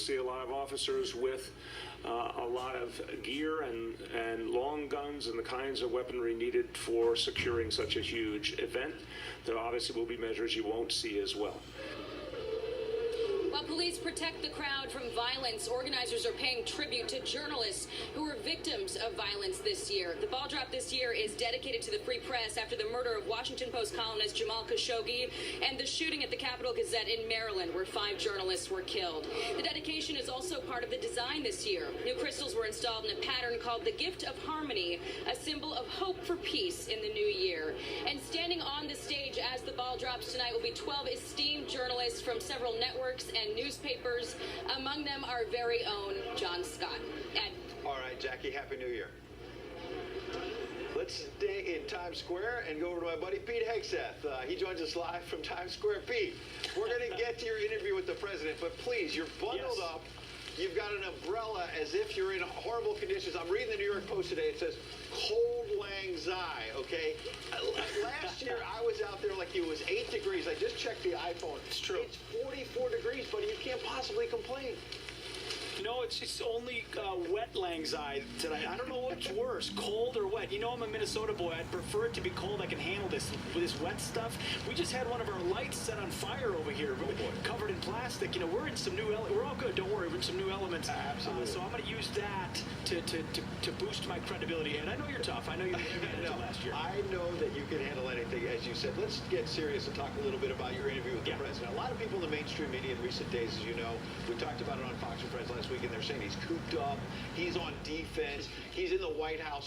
see a lot of officers with a lot of gear and long guns and the kinds of weaponry needed for securing such a huge event. There obviously will be measures you won't see as well. While police protect the crowd from violence, organizers are paying tribute to journalists who were victims of violence this year. The ball drop this year is dedicated to the free press after the murder of Washington Post columnist Jamal Khashoggi and the shooting at the Capitol Gazette in Maryland, where 5 journalists were killed. The dedication is also part of the design this year. New crystals were installed in a pattern called the Gift of Harmony, a symbol of hope for peace in the new year. And standing on the stage as the ball drops tonight will be 12 esteemed journalists from several networks and newspapers. Among them our very own John Scott. Ed. All right, Jackie, Happy New Year. Let's stay in Times Square and go over to my buddy Pete Hegseth. He joins us live from Times Square. Pete, we're going to get to your interview with the president, but please, you're bundled up. You've got an umbrella as if you're in horrible conditions. I'm reading the New York Post today. It says, cold lang syne, okay? Last year, I was out there like it was 8 degrees. I just checked the iPhone. It's true. It's 44 degrees, buddy. You can't possibly complain. No, it's only wet lang syne tonight. I don't know what's worse, cold or wet. You know, I'm a Minnesota boy. I'd prefer it to be cold. I can handle this. With this wet stuff, we just had one of our lights set on fire over here, covered in plastic. You know, we're in some new we're all good. Don't worry, we're in some new elements. Absolutely. So I'm going to use that to boost my credibility. And I know you're tough. I know you handled it last year. I know that you can handle anything, as you said. Let's get serious and talk a little bit about your interview with the president. A lot of people in the mainstream media in recent days, as you know, we talked about it on Fox and Friends last week, and they're saying he's cooped up, he's on defense, he's in the White House